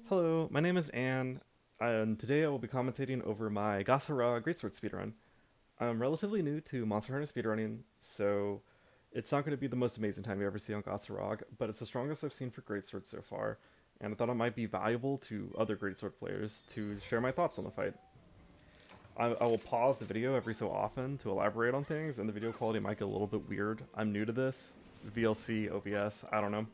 Hello, my name is Anne, and today I will be commentating over my Goss Greatsword speedrun. I'm relatively new to Monster Hunter speedrunning, so it's not going to be the most amazing time you ever see on Goss, but it's the strongest I've seen for Greatsword so far, and I thought it might be valuable to other Greatsword players to share my thoughts on the fight. I will pause the video every so often to elaborate on things, and the video quality might get a little bit weird. I'm new to this. VLC, OBS, I don't know.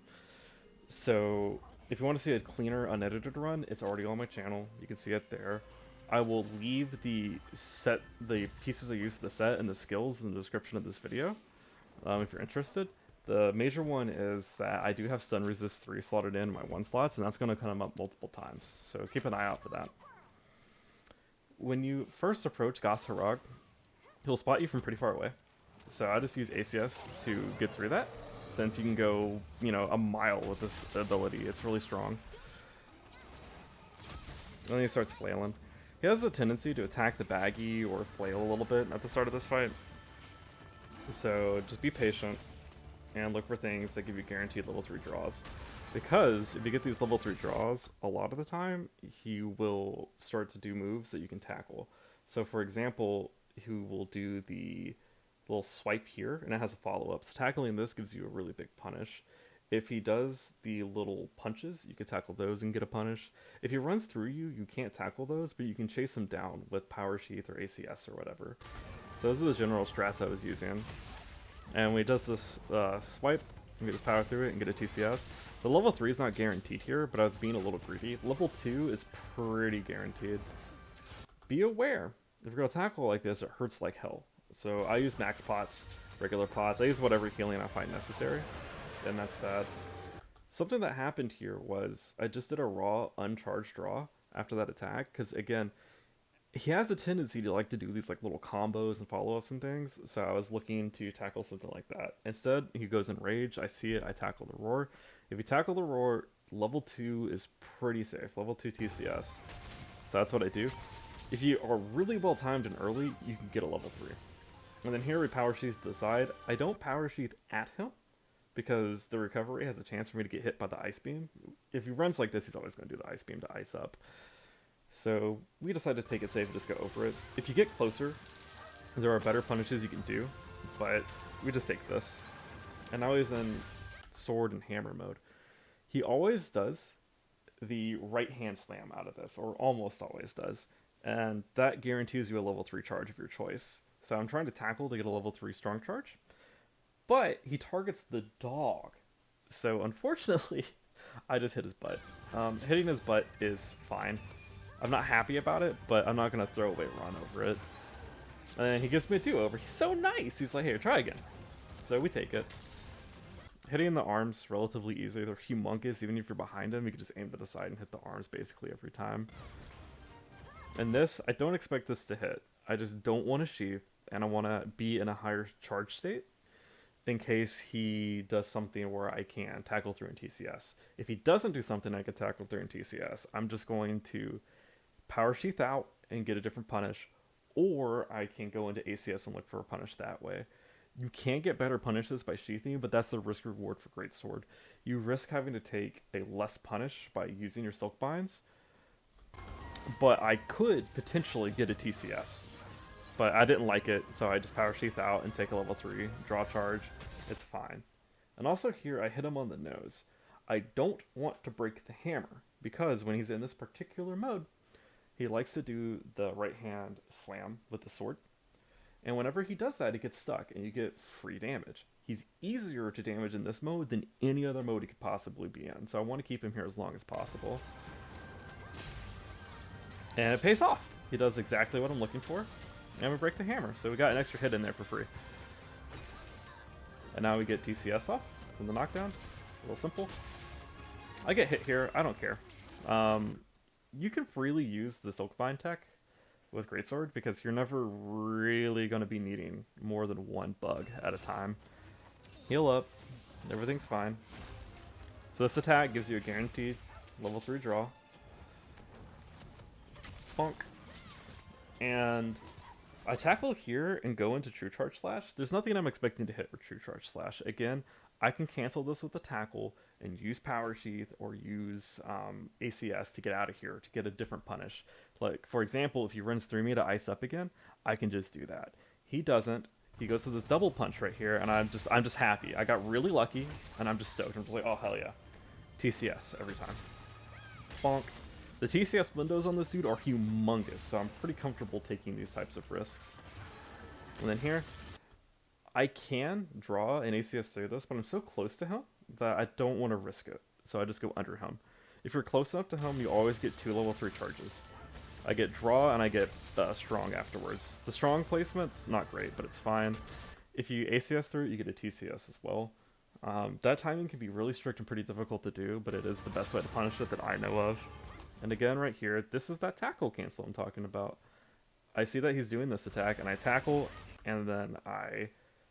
So if you want to see a cleaner, unedited run, it's already on my channel. You can see it there. I will leave the pieces I use for the set and the skills in the description of this video, if you're interested. The major one is that I do have Stun Resist 3 slotted in my 1 slots, and that's going to come up multiple times, so keep an eye out for that. When you first approach Goss Harag, he'll spot you from pretty far away. So I just use ACS to get through that, since you can go, a mile with this ability. It's really strong. And then he starts flailing. He has the tendency to attack the baggie or flail a little bit at the start of this fight. So just be patient and look for things that give you guaranteed level 3 draws. Because if you get these level 3 draws, a lot of the time, he will start to do moves that you can tackle. So for example, he will do the little swipe here, and it has a follow-up. So tackling this gives you a really big punish. If he does the little punches, you can tackle those and get a punish. If he runs through you, you can't tackle those, but you can chase him down with Power Sheath or ACS or whatever. So those are the general strats I was using. And when he does this swipe, you can just power through it and get a TCS. The level 3 is not guaranteed here, but I was being a little greedy. Level 2 is pretty guaranteed. Be aware, if you're going to tackle like this, it hurts like hell. So I use max pots, regular pots, I use whatever healing I find necessary, and that's that. Something that happened here was I just did a raw uncharged draw after that attack, because again, he has a tendency to like to do these like little combos and follow-ups and things, so I was looking to tackle something like that. Instead, he goes in rage, I see it, I tackle the roar. If you tackle the roar, level 2 is pretty safe, level 2 TCS. So that's what I do. If you are really well timed and early, you can get a level 3. And then here we Power Sheath to the side. I don't Power Sheath at him, because the recovery has a chance for me to get hit by the Ice Beam. If he runs like this, he's always going to do the Ice Beam to ice up. So we decided to take it safe and just go over it. If you get closer, there are better punishes you can do, but we just take this. And now he's in sword and hammer mode. He always does the right hand slam out of this, or almost always does. And that guarantees you a level 3 charge of your choice. So I'm trying to tackle to get a level 3 strong charge. But he targets the dog. So unfortunately, I just hit his butt. Hitting his butt is fine. I'm not happy about it, but I'm not going to throw away run over it. And then he gives me a do-over. He's so nice. He's like, here, try again. So we take it. Hitting the arms relatively easy. They're humongous. Even if you're behind him, you can just aim to the side and hit the arms basically every time. And this, I don't expect this to hit. I just don't want to sheath, and I want to be in a higher charge state in case he does something where I can tackle through in TCS. If he doesn't do something I can tackle through in TCS, I'm just going to Power Sheath out and get a different punish, or I can go into ACS and look for a punish that way. You can get better punishes by sheathing, but that's the risk reward for Greatsword. You risk having to take a less punish by using your Silk Binds, but I could potentially get a TCS. But I didn't like it, so I just Power Sheath out and take a level 3, draw charge. It's fine. And also here, I hit him on the nose. I don't want to break the hammer, because when he's in this particular mode, he likes to do the right hand slam with the sword. And whenever he does that, he gets stuck, and you get free damage. He's easier to damage in this mode than any other mode he could possibly be in, so I want to keep him here as long as possible. And it pays off. He does exactly what I'm looking for. And we break the hammer, so we got an extra hit in there for free. And now we get TCS off from the knockdown. A little simple. I get hit here, I don't care. You can freely use the Silkbind tech with Greatsword, because you're never really going to be needing more than one bug at a time. Heal up, everything's fine. So this attack gives you a guaranteed level 3 draw. Bonk. And I tackle here and go into True Charge Slash. There's nothing I'm expecting to hit with True Charge Slash. Again, I can cancel this with a tackle and use Power Sheath or use ACS to get out of here, to get a different punish. Like, for example, if he runs through me to ice up again, I can just do that. He doesn't. He goes to this double punch right here, and I'm just happy. I got really lucky, and I'm just stoked. I'm just like, oh, hell yeah. TCS every time. Bonk. The TCS windows on this dude are humongous, so I'm pretty comfortable taking these types of risks. And then here, I can draw an ACS through this, but I'm so close to him that I don't want to risk it. So I just go under him. If you're close enough to him, you always get 2 level 3 charges. I get draw and I get strong afterwards. The strong placement's not great, but it's fine. If you ACS through it, you get a TCS as well. That timing can be really strict and pretty difficult to do, but it is the best way to punish it that I know of. And again, right here, this is that tackle cancel I'm talking about. I see that he's doing this attack, and I tackle, and then I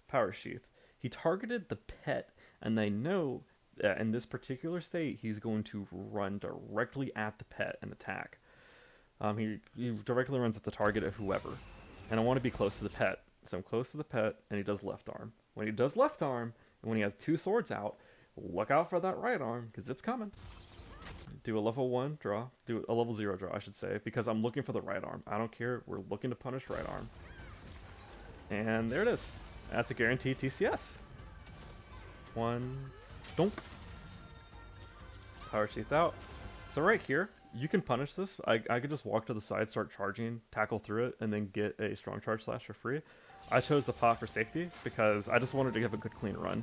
Power Sheath. He targeted the pet, and I know that in this particular state, he's going to run directly at the pet and attack. He directly runs at the target of whoever. And I want to be close to the pet. So I'm close to the pet, and he does left arm. When he does left arm, and when he has 2 swords out, look out for that right arm, because it's coming. Do a level 1 draw. Do a level 0 draw, I should say, because I'm looking for the right arm. I don't care. We're looking to punish right arm. And there it is. That's a guaranteed TCS. 1. Donk. Power Sheath out. So right here, you can punish this. I could just walk to the side, start charging, tackle through it, and then get a strong charge slash for free. I chose the pot for safety because I just wanted to have a good clean run.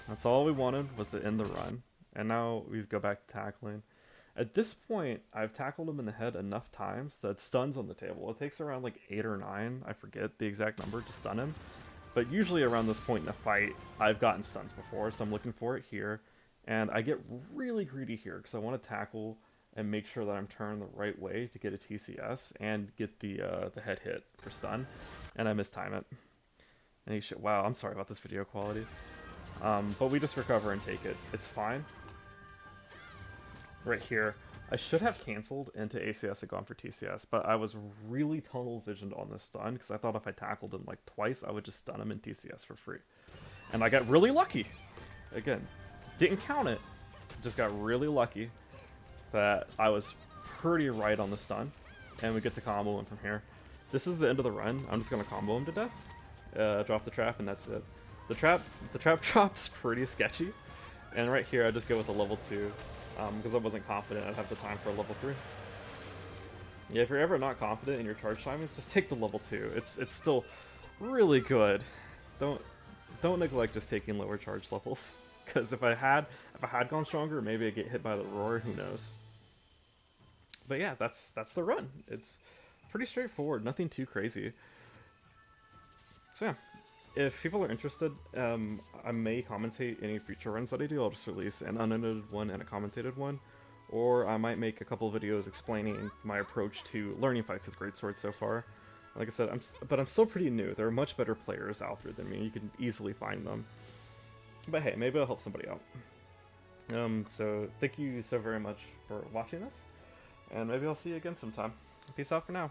That's all we wanted, was to end the run. And now we go back to tackling. At this point, I've tackled him in the head enough times that stuns on the table. It takes around like 8 or 9, I forget the exact number, to stun him. But usually around this point in a fight, I've gotten stuns before, so I'm looking for it here. And I get really greedy here because I want to tackle and make sure that I'm turned the right way to get a TCS and get the head hit for stun. And I mistime it. And he should, wow, I'm sorry about this video quality. But we just recover and take it. It's fine. Right here, I should have canceled into ACS and gone for TCS, but I was really tunnel visioned on this stun because I thought if I tackled him like twice, I would just stun him in TCS for free. And I got really lucky. Again, didn't count it, just got really lucky that I was pretty right on the stun, and we get to combo him from here. This is the end of the run. I'm just gonna combo him to death, drop the trap, and that's it. The trap drop's pretty sketchy, and right here I just go with a level 2 because I wasn't confident I'd have the time for a level 3. Yeah, if you're ever not confident in your charge timings, just take the level 2. It's still really good. Don't neglect just taking lower charge levels. Because if I had gone stronger, maybe I'd get hit by the roar, who knows. But yeah, that's the run. It's pretty straightforward, nothing too crazy. So yeah, if people are interested, I may commentate any future runs that I do. I'll just release an unedited one and a commentated one. Or I might make a couple videos explaining my approach to learning fights with greatswords so far. Like I said, I'm still pretty new. There are much better players out there than me. You can easily find them. But hey, maybe I'll help somebody out. So thank you so very much for watching this, and maybe I'll see you again sometime. Peace out for now.